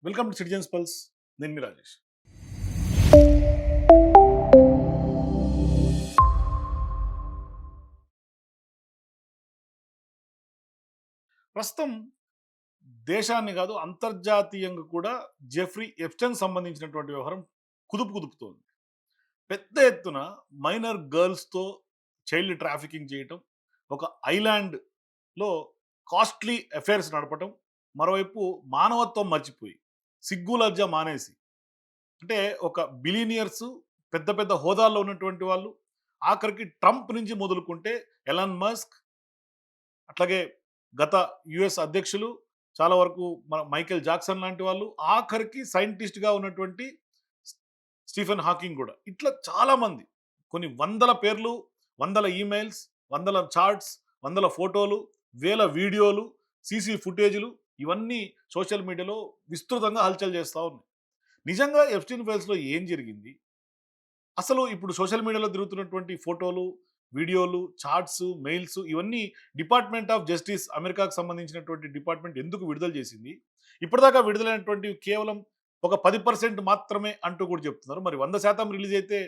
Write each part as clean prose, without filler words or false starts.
Welcome to citizens pulse. నేను మీ రాజేష్. ప్రస్తుతం దేశాన్ని కాదు అంతర్జాతీయంగా కూడా జెఫ్రీ ఎప్స్టైన్ సంబంధించినటువంటి వ్యవహారం కుదుపుతోంది. పెద్ద ఎత్తున మైనర్ గర్ల్స్తో చైల్డ్ ట్రాఫికింగ్ చేయటం, ఒక ఐలాండ్లో కాస్ట్లీ అఫైర్స్ నడపటం, మరోవైపు మానవత్వం మర్చిపోయి సిగ్గు లజ్జ మానేసి, అంటే ఒక బిలీనియర్స్, పెద్ద పెద్ద హోదాల్లో ఉన్నటువంటి వాళ్ళు, ఆఖరికి ట్రంప్ నుంచి మొదలుకుంటే ఎలాన్ మస్క్, అట్లాగే గత యుఎస్ అధ్యక్షులు, చాలా వరకు మన మైకేల్ జాక్సన్ లాంటి వాళ్ళు, ఆఖరికి సైంటిస్ట్గా ఉన్నటువంటి స్టీఫెన్ హాకింగ్ కూడా, ఇట్లా చాలామంది కొన్ని వందల పేర్లు, వందల ఈమెయిల్స్, వందల చార్ట్స్, వందల ఫోటోలు, వేల వీడియోలు, సీసీ ఫుటేజ్లు, ఇవన్నీ సోషల్ మీడియాలో విస్తృతంగా హల్చల్ చేస్తూ ఉన్నాయి. నిజంగా ఎప్స్టీన్ ఫైల్స్లో ఏం జరిగింది? అసలు ఇప్పుడు సోషల్ మీడియాలో తిరుగుతున్నటువంటి ఫోటోలు, వీడియోలు, చార్ట్స్, మెయిల్స్, ఇవన్నీ డిపార్ట్మెంట్ ఆఫ్ జస్టిస్, అమెరికాకు సంబంధించినటువంటి డిపార్ట్మెంట్ ఎందుకు విడుదల చేసింది? ఇప్పటిదాకా విడుదలైనటువంటి కేవలం ఒక 10% మాత్రమే అంటూ కూడా చెప్తున్నారు. మరి 100% రిలీజ్ అయితే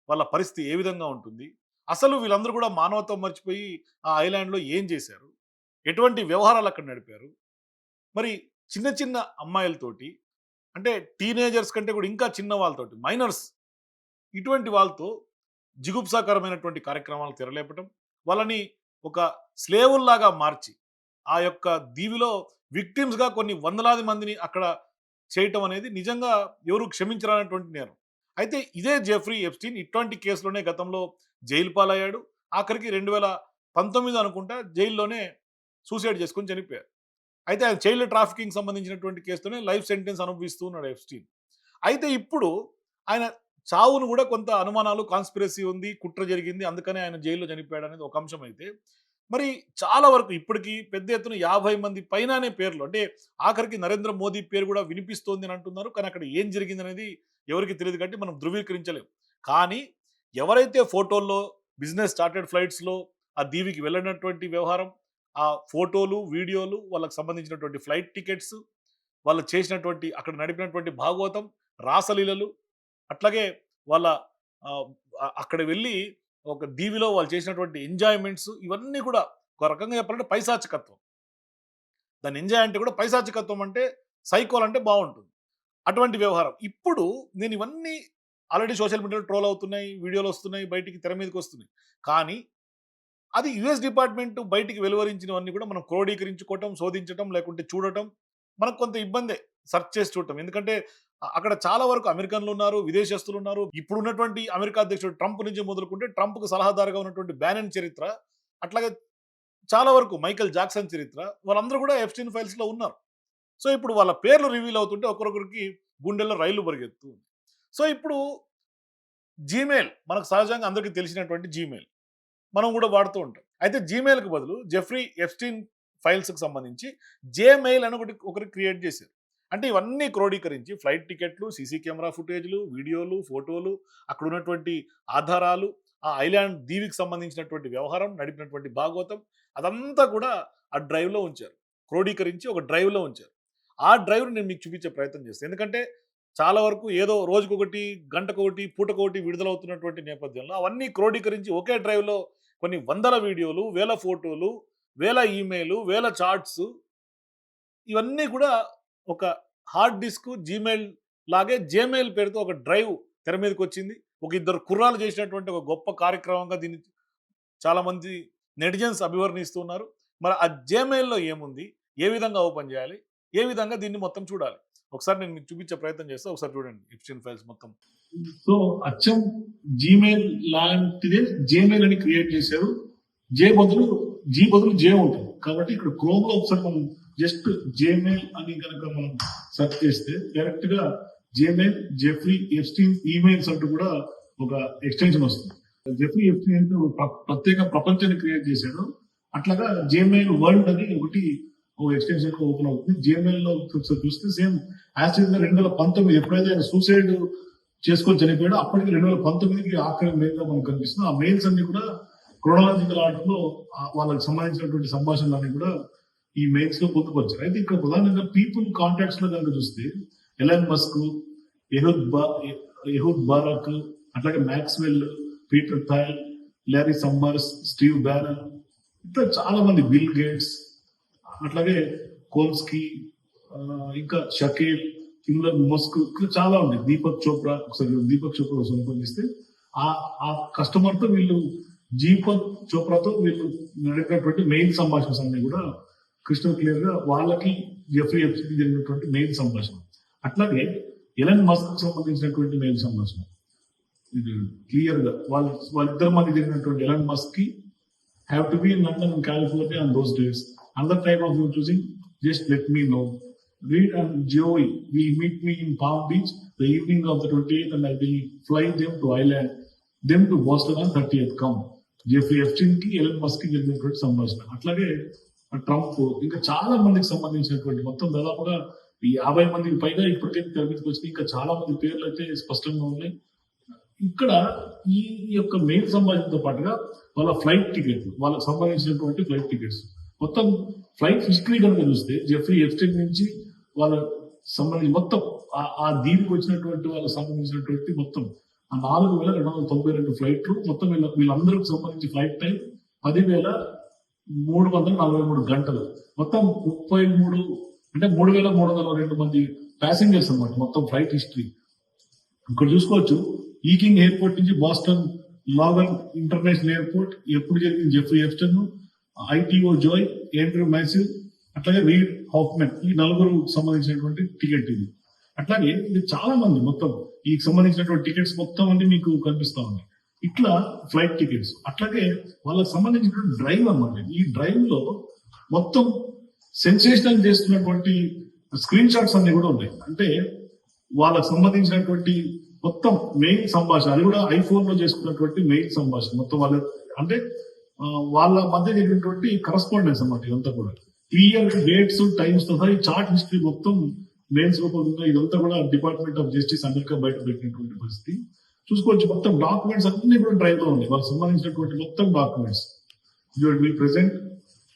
వాళ్ళ పరిస్థితి ఏ విధంగా ఉంటుంది? అసలు వీళ్ళందరూ కూడా మానవత్వం మర్చిపోయి ఆ ఐలాండ్‌లో ఏం చేశారు? ఎటువంటి వ్యవహారాలు అక్కడ నడిపారు? మరి చిన్న చిన్న అమ్మాయిలతోటి, అంటే టీనేజర్స్ కంటే కూడా ఇంకా చిన్న వాళ్ళతోటి, మైనర్స్, ఇటువంటి వాళ్ళతో జిగుప్సాకరమైనటువంటి కార్యక్రమాలు తెరలేపటం, వాళ్ళని ఒక స్లేవుల్లాగా మార్చి ఆ యొక్క దీవిలో విక్టిమ్స్గా కొన్ని వందలాది మందిని అక్కడ చేయటం అనేది నిజంగా ఎవరు క్షమించరానటువంటి నేరం. అయితే ఇదే జెఫ్రీ ఎప్స్టీన్ ఇటువంటి కేసులోనే గతంలో జైలు పాలయ్యాడు. ఆఖరికి 2019 అనుకుంటా జైల్లోనే సూసైడ్ చేసుకొని చనిపోయారు. అయితే ఆయన చైల్డ్ ట్రాఫికింగ్ సంబంధించినటువంటి కేసుతోనే లైఫ్ సెంటెన్స్ అనుభవిస్తూ ఉన్నాడు ఎప్స్టీన్. అయితే ఇప్పుడు ఆయన చావును కూడా కొంత అనుమానాలు, కాన్స్పిరసీ ఉంది, కుట్ర జరిగింది, అందుకనే ఆయన జైల్లో చనిపోయాడు అనేది ఒక అంశం అయితే, మరి చాలా వరకు ఇప్పటికీ పెద్ద ఎత్తున 50 మంది పైననే పేర్లు, అంటే ఆఖరికి నరేంద్ర మోదీ పేరు కూడా వినిపిస్తోంది అని అంటున్నారు. కానీ అక్కడ ఏం జరిగింది అనేది ఎవరికి తెలియదు కాబట్టి మనం ధృవీకరించలేం. కానీ ఎవరైతే ఫోటోల్లో బిజినెస్ స్టార్టెడ్ ఫ్లైట్స్లో ఆ దీవికి వెళ్ళినటువంటి వ్యవహారం, ఆ ఫోటోలు, వీడియోలు, వాళ్ళకి సంబంధించినటువంటి ఫ్లైట్ టికెట్స్, వాళ్ళు చేసినటువంటి అక్కడ నడిపినటువంటి భాగవతం, రాసలీలలు, అట్లాగే వాళ్ళ ఆహ్, అక్కడ వెళ్ళి ఒక దీవిలో వాళ్ళు చేసినటువంటి ఎంజాయ్‌మెంట్స్, ఇవన్నీ కూడా ఒక రకంగా చెప్పాలంటే పైశాచికత్వం. దాన్ని ఎంజాయ్ అంటే కూడా పైశాచికత్వం, అంటే సైకోలంటే బావుంటుంది. అటువంటి వ్యవహారం. ఇప్పుడు నేను ఇవన్నీ ఆల్రెడీ సోషల్ మీడియాలో ట్రోల్ అవుతున్నాయి, వీడియోలొస్తున్నాయి, బయటికి తెర మీదకొస్తున్నాయి. కానీ అది యూఎస్ డిపార్ట్‌మెంట్ బయటికి వెలువరించినవన్నీ కూడా మనం క్రోడీకరించుకోవటం, శోధించటం, లేకుంటే చూడటం మనకు కొంత ఇబ్బందే. సెర్చ్ చేసి చూడటం. ఎందుకంటే అక్కడ చాలా వరకు అమెరికన్‌లున్నారు, విదేశస్తులున్నారు. ఇప్పుడున్నటువంటి అమెరికా అధ్యక్షుడు ట్రంప్ నుంచి మొదలుకుంటే ట్రంప్‌కు సలహాదారుగా ఉన్నటువంటి బ్యానన్ చరిత్ర, అట్లాగే చాలా వరకు మైకేల్ జాక్సన్ చరిత్ర, వాళ్ళందరూ కూడా ఎప్స్టీన్ ఫైల్స్‌లో ఉన్నారు. సో, ఇప్పుడు వాళ్ళ పేర్లు రివీల్ అవుతుంటే ఒక్కొక్కరికి గుండెల్లో రైళ్లు పరిగెడుతూ ఉంది. సో, ఇప్పుడు జీమెయిల్ మనకు సహజంగా అందరికీ తెలిసినటువంటి జీమెయిల్. మనం కూడా వాడుతూ ఉంటాం. అయితే జీమెయిల్‌కి బదులు జెఫ్రీ ఎప్స్టీన్ ఫైల్స్‌కి సంబంధించి జేమెయిల్ అని ఒకటి క్రియేట్ చేశారు. అంటే ఇవన్నీ క్రోడీకరించి ఫ్లైట్ టికెట్లు, సీసీ కెమెరా ఫుటేజ్‌లు, వీడియోలు, ఫోటోలు, అక్కడ ఉన్నటువంటి ఆధారాలు, ఆ ఐలాండ్ దీవికి సంబంధించినటువంటి వ్యవహారం, నడిపినటువంటి భాగవతం, అదంతా కూడా ఆ డ్రైవ్‌లో ఉంచారు. క్రోడీకరించి ఒక డ్రైవ్‌లో ఉంచారు. ఆ డ్రైవ్‌ని నేను మీకు చూపించే ప్రయత్నం చేస్తాను. ఎందుకంటే చాలా వరకు ఏదో రోజుకొకటి, గంటకొకటి, పూటకొకటి విడుదలవుతున్నటువంటి నేపథ్యంలో అవన్నీ క్రోడీకరించి ఒకే డ్రైవ్‌లో కొన్ని వందల వీడియోలు, వేల ఫోటోలు, వేల ఈమెయిలు, వేల చాట్స్, ఇవన్నీ కూడా ఒక హార్డ్ డిస్క్ జీమెయిల్ లాగే జేమెయిల్ పేరుతో ఒక డ్రైవ్ తెర మీదకొచ్చింది. ఒక ఇద్దరు కుర్రాళ్ళు చేసినటువంటి ఒక గొప్ప కార్యక్రమంగా దీన్ని చాలామంది నెటిజన్స్ అభివర్ణిస్తున్నారు. మరి ఆ జేమెయిల్‌లో ఏముంది? ఏ విధంగా ఓపెన్ చేయాలి? ఏ విధంగా దీన్ని మొత్తం చూడాలి? ఒకసారి నేను మీకు చూపించే ప్రయత్నం చేస్తా. ఒకసారి చూడండి ఎప్స్టీన్ ఫైల్స్ మొత్తం. సో అచ్చం జీమెయిల్ లాంటిదే జేమెయిల్ అని క్రియేట్ చేశారు. జీ బదులు జే ఉంటుంది. కాబట్టి ఇక్కడ క్రోమ్ లో ఒకసారి మనం జస్ట్ జేమెయిల్ అని కనుక మనం సెర్చ్ చేస్తే డైరెక్ట్ గా జేమెయిల్, జెఫ్రీ ఎప్స్టీన్ ఈమెయిల్స్ అంటూ కూడా ఒక ఎక్స్టెన్షన్ వస్తుంది. జెఫ్రీ ఎప్స్టీన్ ప్రత్యేక ప్రపంచాన్ని క్రియేట్ చేశాడు. అట్లాగా జేమెయిల్ వరల్డ్ అని ఒకటి ఎక్స్టెన్షన్ ఓపెన్ అవుతుంది. జేమెయిల్ లో చూస్తే సేమ్ యాజ్ 2019 ఎప్పుడైతే ఆయన సూసైడ్ చేసుకొని చనిపోయాడు, అప్పటికి 2019కి ఆఖరి మెయిల్ గా మనకు కనిపిస్తుంది. ఆ మెయిల్స్ అన్ని కూడా క్రోనాలజికల్ ఆర్డర్ లో వాళ్ళకి సంబంధించినటువంటి సంభాషణలు అన్ని కూడా ఈ మెయిల్స్ లో పొందుపరిచారు. అయితే ఇక్కడ ప్రధానంగా పీపుల్ కాంటాక్ట్స్ లో కనుక చూస్తే ఎలాన్ మస్క్, ఎహుద్ బారాక్, అట్లాగే Maxwell, Peter Thiel, Larry Summers, Steve Bannon, ఇట్లా చాలా మంది, బిల్ గేట్స్, అట్లాగే కోమ్స్కీ, ఇంకా షకీల్, కిందర్ మస్క్, ఇట్లా చాలా ఉంది. దీపక్ చోప్రా సంబంధిస్తే ఆ కస్టమర్ తో వీళ్ళు, దీపక్ చోప్రాతో వీళ్ళు నడిపినటువంటి మెయిల్ సంభాషణ అన్ని కూడా క్రిస్టల్ క్లియర్ గా వాళ్ళకి జెఫ్రీ ఎప్స్టీన్ జరిగినటువంటి మెయిల్ సంభాషణ. అట్లాగే ఎలన్ మస్క్ సంబంధించినటువంటి మెయిల్ సంభాషణ ఇది క్లియర్ గా వాళ్ళిద్దరి మధ్య జరిగినటువంటి ఎలన్ మస్క్ కి have to be in London and California on those days. Another time of you choosing, just let me know. Reed and Joey will meet me in Palm Beach the evening of the 28th and I will fly them to Ireland, them to Boston on 30th. Come. Jeffrey Epstein కి Elon Musk కి జరిగినటువంటి సంభాషణ. అట్లాగే Trump, ఇంకా చాలా మందికి సంబంధించినటువంటి మొత్తం దాదాపుగా 50 మందికి పైగా ఇప్పటికైతే తెరమించుకు వచ్చి ఇంకా చాలా మంది పేర్లు అయితే స్పష్టంగా ఉన్నాయి. ఇక్కడ ఈ యొక్క మెయిల్ సంభాషణతో పాటుగా వాళ్ళ ఫ్లైట్ టికెట్లు, వాళ్ళకి సంబంధించినటువంటి ఫ్లైట్ టికెట్స్, మొత్తం ఫ్లైట్ హిస్టరీ కనుక చూస్తే జెఫ్రీ ఎప్స్టీన్ నుంచి వాళ్ళ సంబంధించి మొత్తం ఆ దీనికి వచ్చినటువంటి వాళ్ళకి సంబంధించినటువంటి మొత్తం 4,292 ఫ్లైట్లు, మొత్తం వీళ్ళందరికి సంబంధించి ఫ్లైట్ టైం 10,343 గంటలు, మొత్తం 3,302 మంది ప్యాసింజర్స్ అన్నమాట మొత్తం ఫ్లైట్ హిస్టరీ. ఇక్కడ చూసుకోవచ్చు ఈకింగ్ ఎయిర్పోర్ట్ నుంచి బాస్టన్ లాగన్ ఇంటర్నేషనల్ ఎయిర్పోర్ట్ ఎప్పుడు జరిగింది Jeffrey Epstein, Ito Joi, Andrew మ్యాసివ్, అట్లాగే రీడ్ హాఫ్మెన్, ఈ 4 సంబంధించినటువంటి టికెట్ ఇది. అట్లాగే ఇది చాలా మంది మొత్తం ఈ సంబంధించినటువంటి టికెట్స్ మొత్తం అన్ని మీకు కనిపిస్తా ఉన్నాయి. ఇట్లా ఫ్లైట్ టికెట్స్, అట్లాగే వాళ్ళకి సంబంధించినటువంటి డ్రైవ్ అన్నమాట. ఈ డ్రైవ్ లో మొత్తం సెన్సేషనల్ చేస్తున్నటువంటి స్క్రీన్ షాట్స్ అన్ని కూడా ఉన్నాయి. అంటే వాళ్ళకి సంబంధించినటువంటి మొత్తం మెయిల్ సంభాషణ, అది కూడా ఐఫోన్ లో చేసుకున్నటువంటి మెయిల్ సంభాషణ మొత్తం వాళ్ళ, అంటే వాళ్ళ మధ్య జరిగినటువంటి కరస్పాండెన్స్ అన్నమాట. ఇదంతా కూడా క్లియర్ డేట్స్, టైమ్స్ తో సహా ఈ చార్ట్ హిస్టరీ మొత్తం మెయిల్స్ రూపంలో ఇదంతా కూడా డిపార్ట్మెంట్ ఆఫ్ జస్టిస్ అమెరికా బయట పెట్టినటువంటి పరిస్థితి చూసుకోవచ్చు. మొత్తం డాక్యుమెంట్స్ అన్ని కూడా డ్రైవ్ లో ఉన్నాయి. వాళ్ళకి సంబంధించినటువంటి మొత్తం documents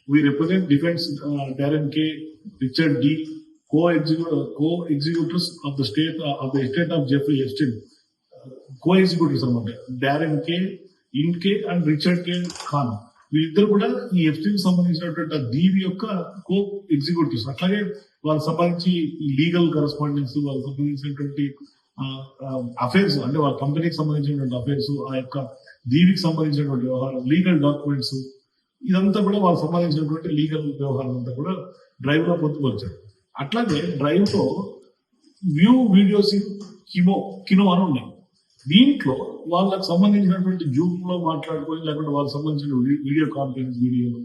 we represent defense Darren K, Richard D, co-executors of the estate of Jeffrey Epstein, co-executors అన్నమాట డారెన్ కే, ఇన్ కే అండ్ రిచర్డ్ కే ఖాన్. వీళ్ళిద్దరు కూడా ఈ ఎప్స్టీన్ సంబంధించినటువంటి దీవి యొక్క కో ఎగ్జిక్యూటివ్స్. అట్లాగే వాళ్ళకి సంబంధించి లీగల్ కరస్పాండెన్స్, వాళ్ళకి సంబంధించినటువంటి అఫైర్స్, అంటే వాళ్ళ కంపెనీకి సంబంధించినటువంటి అఫైర్స్, ఆ యొక్క దీవికి సంబంధించినటువంటి వ్యవహారం, లీగల్ డాక్యుమెంట్స్, ఇదంతా కూడా వాళ్ళకి సంబంధించినటువంటి లీగల్ వ్యవహారం అంతా కూడా డ్రైవ్ లో పొందుపరిచారు. అట్లాగే డ్రైవ్ లో వ్యూ వీడియోస్ కినో అని ఉన్నాయి. దీంట్లో వాళ్ళకి సంబంధించినటువంటి జూమ్ లో మాట్లాడుకొని, లేకుంటే వాళ్ళకి సంబంధించిన వీడియో కాన్ఫరెన్స్ వీడియోలు,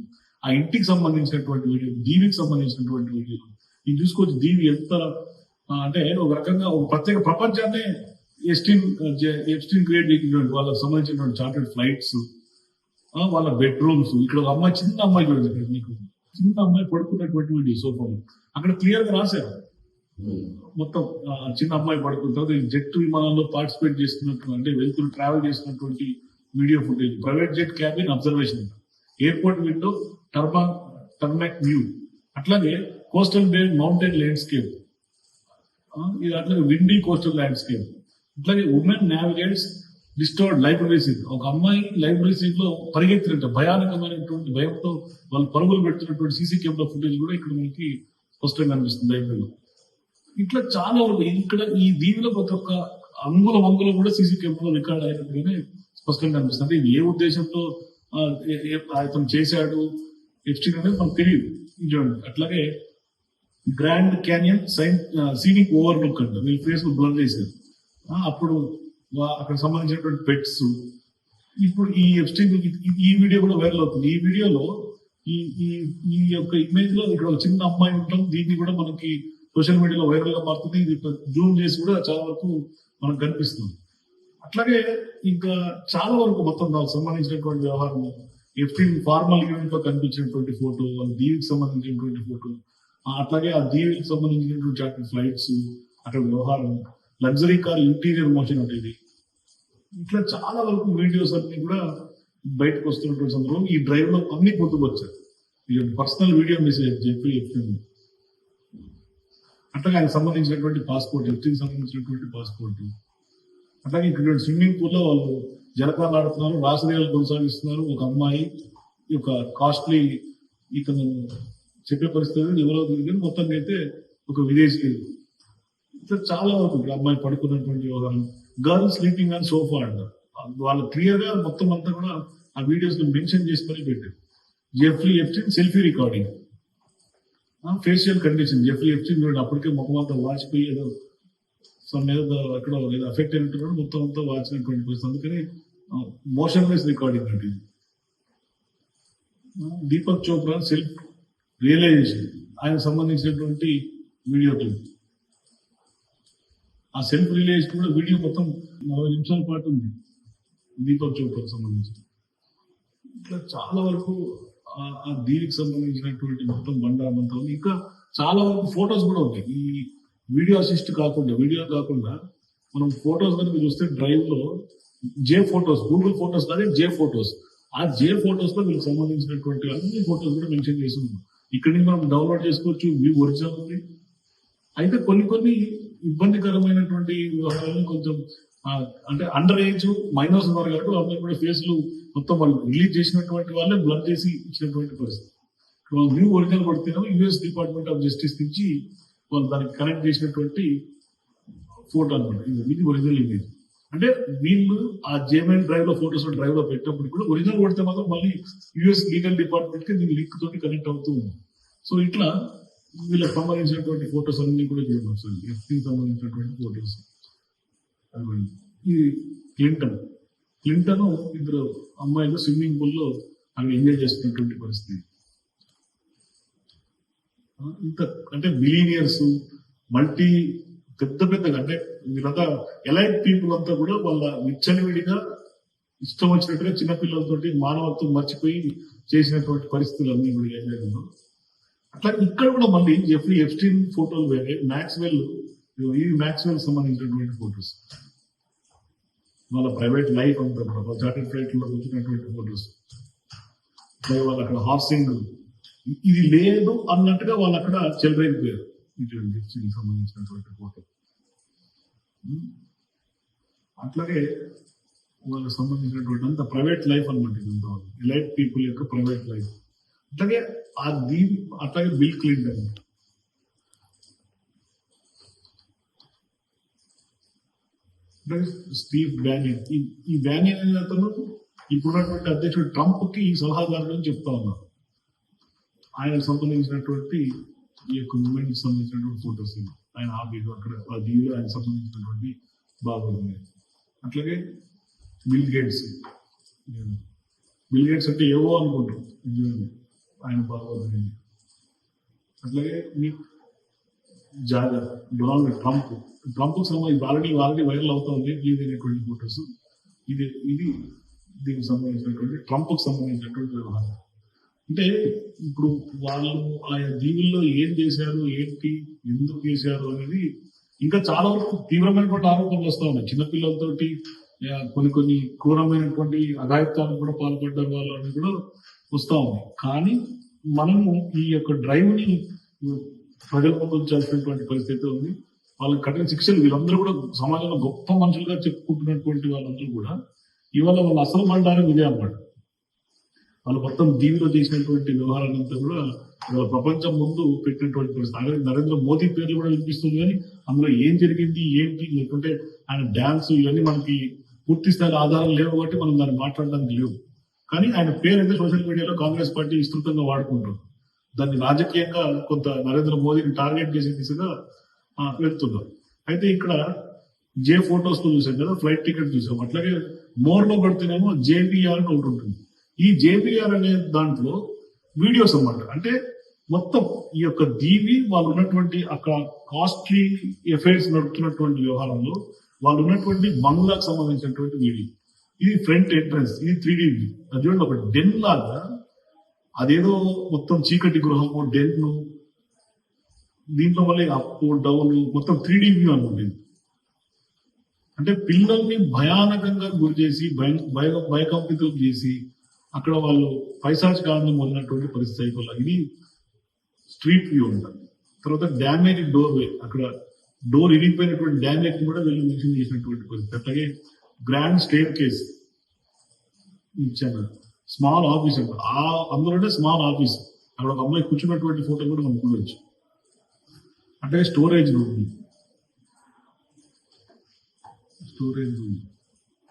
ఆ ఇంటికి సంబంధించినటువంటి వీడియోలు, దీవికి సంబంధించినటువంటి వీడియోలు, ఇది చూసుకోవచ్చు. దీవి ఎంత అంటే ఒక రకంగా ఒక ప్రత్యేక ప్రపంచాన్ని ఎప్స్టీన్ క్రియేట్ చేసినటువంటి వాళ్ళకి సంబంధించినటువంటి చార్టెడ్ ఫ్లైట్స్, వాళ్ళ బెడ్రూమ్స్. ఇక్కడ ఒక అమ్మాయి, చిన్న అమ్మాయి చూడండి, ఇక్కడ మీకు చిన్న అమ్మాయి పడుకున్నటువంటి వీడియో సోఫాలో అక్కడ క్లియర్ గా రాశారు. మొత్తం చిన్న అమ్మాయి పడుకున్న తర్వాత జెట్ విమానంలో పార్టిసిపేట్ చేస్తున్నట్టు, అంటే వెళ్తున్న ట్రావెల్ చేసినటువంటి video footage, private jet cabin observation, airport window, tarmac view, అట్లాగే కోస్టల్ బేడ్ మౌంటైన్ ల్యాండ్స్కేప్, ఇది అట్లాగే విండీ కోస్టల్ ల్యాండ్స్కేప్, అట్లాగే ఉమెన్ నావిగేట్స్ డిస్టర్డ్ లైబ్రరీ సీట్. ఒక అమ్మాయి లైబ్రరీ సీట్ లో పరిగెత్తినట్టు భయానకమైనటువంటి భయంతో వాళ్ళు పరుగులు పెడుతున్నటువంటి సీసీ కెమెరా ఫుటేజ్ కూడా ఇక్కడ మనకి స్పష్టంగా కనిపిస్తుంది లైబ్రరీలో. ఇట్లా చాలా ఇక్కడ ఈ దీనిలో ప్రతి ఒక్క అంగుళం కూడా సీసీ కెమెరా రికార్డ్ అయినట్టుగానే స్పష్టంగా కనిపిస్తుంది. అంటే ఏ ఉద్దేశంతో అతను చేశాడు ఎప్స్టీన్ అనేది మనకు తెలియదు. చూడండి, అట్లాగే గ్రాండ్ క్యానియన్ సీనిక్ ఓవర్లుక్ అంట, వీళ్ళు ఫేస్ బ్లర్ చేశారు. అప్పుడు అక్కడ సంబంధించినటువంటి పెట్స్. ఇప్పుడు ఈ ఎప్స్టీన్ ఈ వీడియో కూడా వైరల్ అవుతుంది. ఈ వీడియోలో ఈ యొక్క ఇమేజ్ లో ఇక్కడ ఒక చిన్న అమ్మాయి ఉంటాం, దీన్ని కూడా మనకి సోషల్ మీడియాలో వైరల్ గా మారుతుంది. ఇది జూమ్ చేసి కూడా చాలా వరకు మనకు కనిపిస్తుంది. అట్లాగే ఇంకా చాలా వరకు మొత్తం దానికి సంబంధించినటువంటి వ్యవహారం, ఎప్స్టీన్ ఫార్మల్ ఈవెంట్ లో కనిపించినటువంటి ఫోటో, దీవికి సంబంధించినటువంటి ఫోటో, అట్లాగే ఆ దీవికి సంబంధించినటువంటి చార్టెడ్ ఫ్లైట్స్, అక్కడ వ్యవహారం, లగ్జరీ కార్ ఇంటీరియర్ మోషన్ అంటే ఇది. ఇట్లా చాలా వరకు వీడియోస్ అన్ని కూడా బయటకు వస్తున్నటువంటి సందర్భం ఈ డ్రైవ్ లో అన్ని పొందుపరిచారు. ఇది personal video message Jeffrey Epstein. అట్లాగే ఆయనకు సంబంధించినటువంటి పాస్పోర్ట్, ఎప్స్టైన్ సంబంధించినటువంటి పాస్పోర్ట్. అట్లాగే ఇక్కడ స్విమ్మింగ్ పూల్ లో వాళ్ళు జలకాలు ఆడుతున్నారు, రాసలీలలు కొనసాగిస్తున్నారు. ఒక అమ్మాయి ఈ యొక్క కాస్ట్లీ ఇతను చెప్పే పరిస్థితి ఎవరో తెలియదు, మొత్తం అయితే ఒక విదేశీ. ఇట్లా చాలా వరకు ఈ అమ్మాయి పడుకున్నటువంటి వ్యవహారం, గర్ల్ స్లీపింగ్ ఆన్ సోఫా అంటారు. వాళ్ళు క్లియర్ గా మొత్తం అంతా కూడా ఆ వీడియోస్ లో మెన్షన్ చేసుకొని పెట్టారు. Jeffrey Epstein selfie recording, facial condition. Jeffrey Epstein చూడండి, అప్పటికే ముఖం అంతా వాచిపోయి ఏదో ఏదో ఎక్కడో ఏదో అఫెక్ట్ అయినట్టున్నాడు, మొత్తం అంతా వాచినటువంటి పరిస్థితి. అందుకని మోషన్లెస్ రికార్డింగ్ అంటే ఇది. దీపక్ చోప్రా సెల్ఫ్ రియలైజేషన్, ఆయనకు సంబంధించినటువంటి వీడియో క్లిప్. ఆ సెల్ఫ్ రియలైజేషన్ కూడా వీడియో మొత్తం 40 నిమిషాల పాటు ఉంది దీపక్ చోప్రాకు సంబంధించి. ఇట్లా చాలా వరకు ఆ దీనికి సంబంధించినటువంటి మొత్తం బండారంతా ఉంది. ఇంకా చాలా వరకు ఫొటోస్ కూడా ఉన్నాయి. ఈ వీడియో అసిస్ట్ కాకుండా, వీడియో కాకుండా మనం ఫొటోస్ కనుక చూస్తే డ్రైవ్ లో జే ఫొటోస్, గూగుల్ ఫొటోస్ కాదే జే ఫొటోస్. ఆ జే ఫొటోస్ లో వీళ్ళకి సంబంధించినటువంటి అన్ని ఫొటోస్ కూడా మెన్షన్ చేసి ఉన్నాం. ఇక్కడి నుంచి మనం డౌన్లోడ్ చేసుకోవచ్చు, వ్యూ ఒరిజినల్ ఉంది. అయితే కొన్ని ఇబ్బందికరమైనటువంటి వ్యవహారాలను కొంచెం అంటే అండర్ ఏజ్ మైనర్స్ ఉన్నారు కాబట్టి వాళ్ళని కూడా ఫేస్లు మొత్తం వాళ్ళు రిలీజ్ చేసినటువంటి వాళ్ళే బ్లర్ చేసి ఇచ్చినటువంటి పరిస్థితి. వ్యూ ఒరిజినల్ కొడితేనో యుఎస్ డిపార్ట్మెంట్ ఆఫ్ జస్టిస్ నుంచి వాళ్ళు దానికి కనెక్ట్ చేసినటువంటి ఫోటో అనమాట. ఇది ఒరిజినల్ ఇమేజ్. అంటే వీళ్ళు ఆ జేమెయిల్ డ్రైవ్ లో ఫోటోస్ డ్రైవ్ లో పెట్టినప్పుడు కూడా ఒరిజినల్ కొడితే మాత్రం మళ్ళీ యుఎస్ లీగల్ డిపార్ట్మెంట్ కి దీని లింక్ తోటి కనెక్ట్ అవుతూ ఉంది. సో ఇట్లా వీళ్ళకి సంబంధించినటువంటి ఫోటోస్ అన్ని కూడా చూడవచ్చు. ఎఫ్టీకి సంబంధించినటువంటి ఫోటోస్. ఇది క్లింటన్ ఇద్దరు అమ్మాయిలు స్విమ్మింగ్ పూల్ లో అవి ఎంజాయ్ చేస్తున్నటువంటి పరిస్థితి. ఇంత అంటే బిలీనియర్స్, మల్టీ పెద్దగా అంటే వీళ్ళంతా ఎలైట్ పీపుల్ అంతా కూడా వాళ్ళ విచ్చలవిడిగా ఇష్టం వచ్చినట్టుగా చిన్నపిల్లలతోటి మానవత్వం మర్చిపోయి చేసినటువంటి పరిస్థితులు అన్ని కూడా ఎంజాయ్. అట్లా ఇక్కడ కూడా మళ్ళీ జెఫ్రీ ఎప్స్టైన్ ఫోటోలు వేరే, మ్యాక్స్వెల్ సంబంధించినటువంటి ఫోటోస్, వాళ్ళ ప్రైవేట్ లైఫ్ అంతా కూడా వాళ్ళ చార్టెడ్ ఫ్లైట్ లో వచ్చినటువంటి ఫోటోస్. వాళ్ళు అక్కడ హార్సింగ్ ఇది లేదు అన్నట్టుగా వాళ్ళు అక్కడ చెలరేగిపోయారు. ఇటువంటి సంబంధించినటువంటి ఫోటో. అట్లాగే వాళ్ళకి సంబంధించినటువంటి అంత ప్రైవేట్ లైఫ్ అనమాట. ఇదంతా ఎలైట్ పీపుల్ యొక్క ప్రైవేట్ లైఫ్. అట్లాగే అట్లాగే బిల్ క్లింటన్, స్టీవ్ బ్యానియన్. ఈ బ్యానియన్ అనే అతను ఇప్పుడున్నటువంటి అధ్యక్షుడు ట్రంప్ కి సలహాదారుడు అని చెప్తా ఉన్నారు. ఆయనకు సంబంధించినటువంటి ఈ యొక్క మూమెంట్ కి సంబంధించినటువంటి ఫోటోస్, ఆయన హాబీస్ అక్కడ ఆ దీనిలో ఆయన సంబంధించినటువంటి బాగుంది. అట్లాగే బిల్ గేట్స్ అంటే ఏవో అనుకుంటాం, ఆయన బాగోదు. అట్లాగే డొనాల్డ్ ట్రంప్ సంబంధించి ఆల్రెడీ వైరల్ అవుతా ఉంది ప్లీజ్ అనేటువంటి ఫోటోస్. ఇది దీనికి సంబంధించినటువంటి ట్రంప్ కు సంబంధించినటువంటి వ్యవహారం. అంటే ఇప్పుడు వాళ్ళు ఆయా దీవుల్లో ఏం చేశారు, ఏంటి, ఎందుకు చేశారు అనేది ఇంకా చాలా వరకు తీవ్రమైనటువంటి ఆరోపణలు వస్తా ఉన్నాయి. చిన్నపిల్లలతోటి కొన్ని క్రూరమైనటువంటి అఘాయిత్వాలకు కూడా పాల్పడ్డారు వాళ్ళు అని కూడా వస్తా ఉంది. కానీ మనము ఈ యొక్క డ్రైవ్ ని ప్రజల ముందు ఉంచాల్సినటువంటి పరిస్థితి ఉంది. వాళ్ళకి కఠిన శిక్షలు, వీళ్ళందరూ కూడా సమాజంలో గొప్ప మనుషులుగా చెప్పుకుంటున్నటువంటి వాళ్ళందరూ కూడా ఇవాళ వాళ్ళ అసలు బండారం ఇదే అన్నమాట. వాళ్ళు మొత్తం దీవిలో చేసినటువంటి వ్యవహారాలంతా కూడా ప్రపంచం ముందు పెట్టినటువంటి పరిస్థితి. అలాగే నరేంద్ర మోదీ పేర్లు కూడా వినిపిస్తుంది, కానీ అందులో ఏం జరిగింది ఏంటి, లేకుంటే ఆయన డ్యాన్స్ ఇవన్నీ మనకి పూర్తి స్థాయి ఆధారాలు లేవు కాబట్టి మనం దాన్ని మాట్లాడడానికి లేవు. కానీ ఆయన పేరు అయితే సోషల్ మీడియాలో కాంగ్రెస్ పార్టీ విస్తృతంగా వాడుకుంటారు. దాన్ని రాజకీయంగా కొంత నరేంద్ర మోదీని టార్గెట్ చేసే దిశగా వెళ్తున్నారు. అయితే ఇక్కడ జే ఫోటోస్ లో చూసాం కదా, ఫ్లైట్ టికెట్ చూసాం. అట్లాగే మోర్ లో పడితేనేమో జేబీఆర్ అని ఒకటి ఉంటుంది. ఈ జేబీఆర్ అనే దాంట్లో వీడియోస్ అన్నమాట. అంటే మొత్తం ఈ యొక్క దీవి వాళ్ళు ఉన్నటువంటి అక్కడ కాస్ట్లీ ఎఫైర్స్ నడుపుతున్నటువంటి వ్యవహారంలో వాళ్ళు ఉన్నటువంటి బంగ్లాకు సంబంధించినటువంటి వీడియో. ఇది ఫ్రంట్ ఎంట్రన్స్, ఇది 3D వ్యూ. అది చూడండి, ఒక డెన్ లాగా అదేదో మొత్తం చీకటి గృహము, డెన్, దీంట్లో మళ్ళీ అప్ డౌన్ మొత్తం 3D వ్యూ అనుకుంటుంది. అంటే పిల్లల్ని భయానకంగా గురి చేసి భయకంపితులు చేసి అక్కడ వాళ్ళు పైశాచిక ఆనందం పొందినటువంటి పరిస్థితి అయిపోవాలి. ఇది స్ట్రీట్ వ్యూ అంటారు. తర్వాత డ్యామేజ్ డోర్ వే, అక్కడ డోర్ ఇరిగిపోయినటువంటి డ్యామేజ్ కూడా వీళ్ళు మెన్షన్ చేసినటువంటి పరిస్థితి. అట్లాగే గ్రాండ్ స్టేర్ కేస్ ఇచ్చాను, స్మాల్ ఆఫీస్ అంట, అందులోనే స్మాల్ ఆఫీస్, అక్కడ ఒక అమ్మాయి కూర్చున్నటువంటి ఫోటో కూడా మనం చూడవచ్చు. అంటే స్టోరేజ్ రూమ్,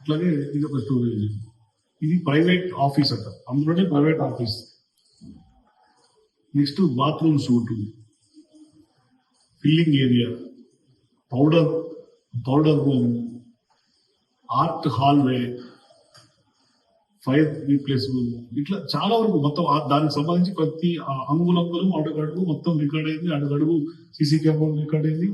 అట్లాగే ఇది ఒక స్టోరేజ్, ఇది ప్రైవేట్ ఆఫీస్ అంట, అందులోనే private office. Next bathroom suit, filling area, powder room, art hallway, fire replace room, ఇట్లా చాలా వరకు మొత్తం దానికి సంబంధించి ప్రతి అంగుళంగులు అడుగడుగు మొత్తం రికార్డ్ అయింది. అడుగడుగు సీసీ కెమెరా రికార్డ్ అయింది.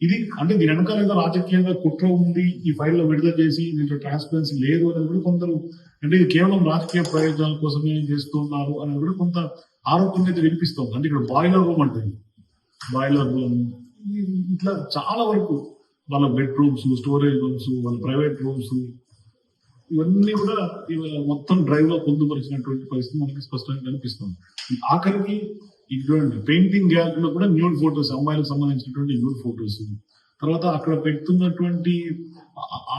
ఇది అంటే దీని వెనకాల ఏదో రాజకీయంగా కుట్ర ఉంది, ఈ ఫైల్లో విడుదల చేసి దీంట్లో ట్రాన్స్పరెన్సీ లేదు అనేది కూడా కొందరు, అంటే ఇది కేవలం రాజకీయ ప్రయోజనాల కోసమే చేస్తున్నారు అనేది కూడా కొంత ఆరోపణ అయితే వినిపిస్తుంది. అంటే ఇక్కడ బాయిలర్ రూమ్ ఉంటుంది, బాయిలర్ రూమ్, ఇట్లా చాలా వరకు వాళ్ళ బెడ్రూమ్స్, స్టోరేజ్ రూమ్స్, వాళ్ళ ప్రైవేట్ రూమ్స్, ఇవన్నీ కూడా ఇవాళ మొత్తం డ్రైవ్ లో పొందుపరిచినటువంటి పరిస్థితి మనకి స్పష్టంగా కనిపిస్తుంది. ఆఖరికి ఇటువంటి పెయింటింగ్ గ్యాలరీలో కూడా న్యూడ్ ఫొటోస్, అమ్మాయిలకు సంబంధించినటువంటి న్యూడ్ ఫొటోస్, తర్వాత అక్కడ పెడుతున్నటువంటి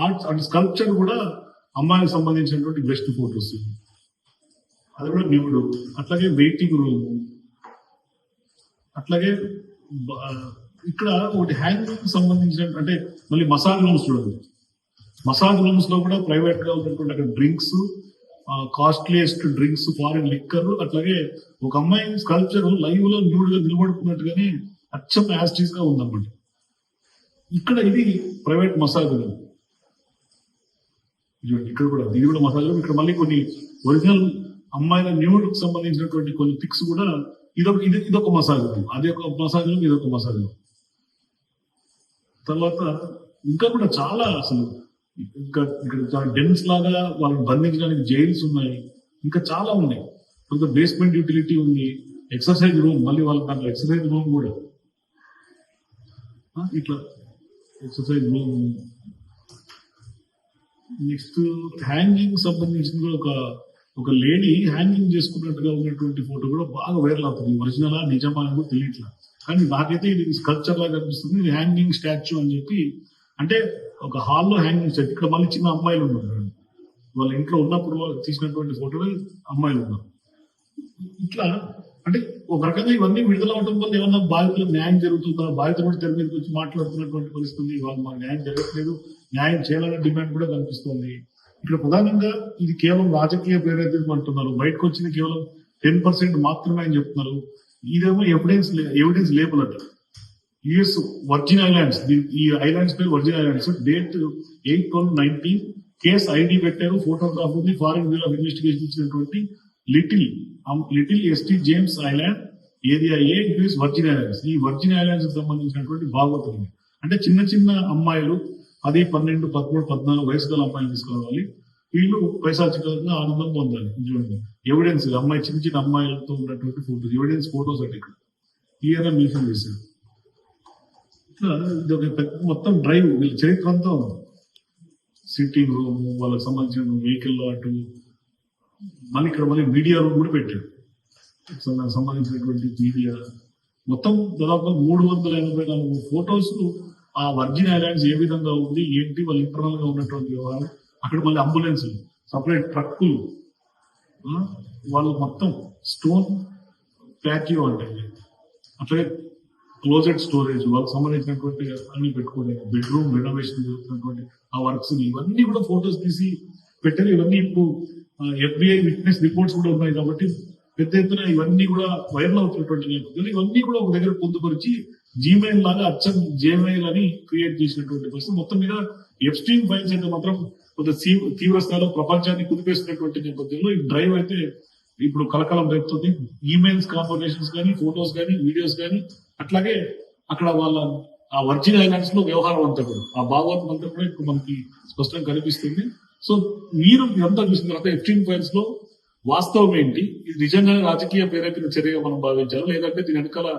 ఆర్ట్స్ అండ్ స్కల్ప్చర్ కూడా అమ్మాయిలకు సంబంధించినటువంటి బెస్ట్ ఫొటోస్, అది కూడా న్యూడ్. అట్లాగే వెయిటింగ్ రూమ్, అట్లాగే ఇక్కడ ఒకటి హ్యాంగింగ్ సంబంధించిన, అంటే మళ్ళీ మసాజ్ రూమ్స్ చూడండి. మసాజ్ రూమ్స్ లో కూడా ప్రైవేట్ గా ఉన్నటువంటి అక్కడ drinks, costliest drinks, foreign liquor, అట్లాగే ఒక అమ్మాయి స్కల్ప్చర్ లైవ్ లో న్యూడ్ గా నిలబడుకున్నట్టుగానే అచ్చం యాస్టీస్ గా ఉందన్నమాట. ఇక్కడ ఇది ప్రైవేట్ మసాజ్ రూమ్, ఇక్కడ కూడా ఇది కూడా మసాజ్ రూమ్. ఇక్కడ మళ్ళీ కొన్ని ఒరిజినల్ అమ్మాయిల న్యూడ్ కి సంబంధించినటువంటి కొన్ని పిక్స్ కూడా, ఇదొక మసాజ్ రూమ్, అది ఒక మసాజ్ రూమ్, ఇదొక మసాజ్ రూమ్. తర్వాత ఇంకా కూడా చాలా అసలు ఇంకా ఇక్కడ చాలా డెన్స్ లాగా వాళ్ళని బంధించడానికి జైల్స్ ఉన్నాయి, ఇంకా చాలా ఉన్నాయి. కొంత బేస్మెంట్ యూటిలిటీ ఉంది, ఎక్సర్సైజ్ రూమ్, మళ్ళీ వాళ్ళకి దాంట్లో ఎక్సర్సైజ్ రూమ్ కూడా, ఇట్లా ఎక్సర్సైజ్ రూమ్. నెక్స్ట్ హ్యాంగింగ్ సంబంధించిన ఒక లేడీ హ్యాంగింగ్ చేసుకున్నట్టుగా ఉన్నటువంటి ఫోటో కూడా బాగా వైరల్ అవుతుంది. ఒరిజినలా నిజమా అని కూడా తెలియట్లా, కానీ నాకైతే ఇది స్కల్ప్చర్ లాగా కనిపిస్తుంది. ఇది హ్యాంగింగ్ స్టాచ్యూ అని చెప్పి, అంటే ఒక హాల్లో హ్యాంగింగ్ స్టాచ్యూ. ఇక్కడ మళ్ళీ చిన్న అమ్మాయిలు ఉన్నారు, వాళ్ళ ఇంట్లో ఉన్నప్పుడు తీసినటువంటి ఫోటోలు అమ్మాయిలు ఉన్నారు. ఇట్లా అంటే ఒక రకంగా ఇవన్నీ విడుదల అవడం వల్ల ఏమన్నా బాధితులకు న్యాయం జరుగుతుందా, బాధితులు కూడా తెర మీదకి వచ్చి మాట్లాడుతున్నటువంటి పరిస్థితి, వాళ్ళు మాకు న్యాయం జరగట్లేదు, న్యాయం చేయాలనే డిమాండ్ కూడా కనిపిస్తుంది. ఇక్కడ ప్రధానంగా ఇది కేవలం రాజకీయ ప్రేరేపితం అంటున్నారు, బయటకు వచ్చింది కేవలం 10% మాత్రమే అని చెప్తున్నారు. ఇదేమో ఎవిడెన్స్ లేబుల్ అంట. యుఎస్ వర్జిన్ ఐలాండ్స్, ఈ ఐలాండ్స్ పేరు Virgin Islands, date 8/12/19, case ID పెట్టారు, ఫోటోగ్రాఫ్ ఉంది, ఫారిన్ బ్యూరో ఆఫ్ ఇన్వెస్టిగేషన్ ఇచ్చినటువంటి little ST James island area ఏ, యుఎస్ వర్జిన్ ఐలాండ్స్. ఈ వర్జిన్ ఐలాండ్స్ కి సంబంధించినటువంటి భాగవతం, అంటే చిన్న చిన్న అమ్మాయిలు 10, 12, 13, 14 వయసు గల అమ్మాయిలు తీసుకురావాలి, వీళ్ళు పైశాచికంగా ఆనందం పొందాలి. చూడండి ఎవిడెన్స్, అమ్మాయి చిన్న చిన్న అమ్మాయిలతో ఉన్నటువంటి ఫోటోస్, ఎవిడెన్స్ ఫోటోస్ అంటే ఇక్కడ క్లియర్ గా మెన్షన్ చేశారు. ఇట్లా ఇది ఒక మొత్తం డ్రైవ్ వీళ్ళ చరిత్ర అంతా ఉంది. సిట్టింగ్ రూమ్, వాళ్ళకి సంబంధించిన వెహికల్ అటు, మళ్ళీ ఇక్కడ మళ్ళీ మీడియా రూమ్ కూడా పెట్టాడు, దానికి సంబంధించినటువంటి మీడియా. మొత్తం దాదాపు 384 ఫోటోస్ ఆ వర్జిన్ ఐలాండ్స్ ఏ విధంగా ఉంది ఏంటి, వాళ్ళ ఇంటర్నల్ గా ఉన్నటువంటి వ్యవహారం. అక్కడ మళ్ళీ అంబులెన్స్, సపరేట్ ట్రక్కులు, వాళ్ళు మొత్తం స్టోన్ ప్యాకియో అంటే, అట్లాగే క్లోజెట్ స్టోరేజ్, వాళ్ళకి సంబంధించినటువంటి అన్ని పెట్టుకోవాలి, బెడ్రూమ్ రెనోవేషన్ జరుగుతున్నటువంటి ఆ వర్క్స్, ఇవన్నీ కూడా ఫొటోస్ తీసి పెట్టారు. ఇవన్నీ ఇప్పుడు FBI విట్నెస్ రిపోర్ట్స్ కూడా ఉన్నాయి కాబట్టి పెద్ద ఎత్తున ఇవన్నీ కూడా వైరల్ అవుతున్నటువంటి నేపథ్యంలో ఇవన్నీ కూడా ఒక దగ్గర పొందుపరిచి జీమెయిల్ లాగా అచ్చం జీమెయిల్ అని క్రియేట్ చేసినటువంటి పరిస్థితి. మొత్తం మీద ఎప్స్టీన్ ఫైల్స్ అయితే మాత్రం కొంత తీవ్ర స్థాయిలో ప్రపంచాన్ని కుదిపేస్తున్నటువంటి నేపథ్యంలో ఈ డ్రైవ్ అయితే ఇప్పుడు కలకలం రేపుతుంది. ఈమెయిల్స్ కాన్వర్సేషన్స్ కానీ, ఫొటోస్ కానీ, వీడియోస్ కానీ, అట్లాగే అక్కడ వాళ్ళ ఆ వర్జిన్ ఐలాండ్స్ లో వ్యవహారం అంతా కూడా, ఆ భాగవతం అంతా కూడా ఇప్పుడు మనకి స్పష్టంగా కనిపిస్తుంది. సో మీరు ఇదంతా చూసిన తర్వాత ఎప్స్టీన్ ఫైల్స్ లో వాస్తవం ఏంటి, ఇది నిజంగానే రాజకీయ ప్రేరేపిత చర్యగా మనం భావించాలి, లేదంటే దీని వెనకాల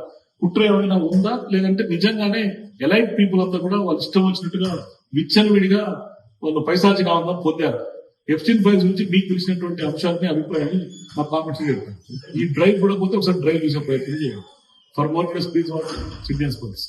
కుట్ర ఏమైనా ఉందా, లేదంటే నిజంగానే ఎలైట్ పీపుల్ అంతా కూడా వాళ్ళు ఇష్టం వచ్చినట్టుగా విచ్చలవిడిగా వాళ్ళు పైశాచిక ఆనందం పొందారు. ఎఫ్సిన్ ఫైల్స్ గురించి మీకు తెలిసినటువంటి అంశాలని అభిప్రాయాన్ని మా కామెంట్స్ చెప్తాను. ఈ డ్రైవ్ కూడా పోతే ఒకసారి డ్రైవ్ చూసే ప్రయత్నం చేయండి. For more please watch citizens police.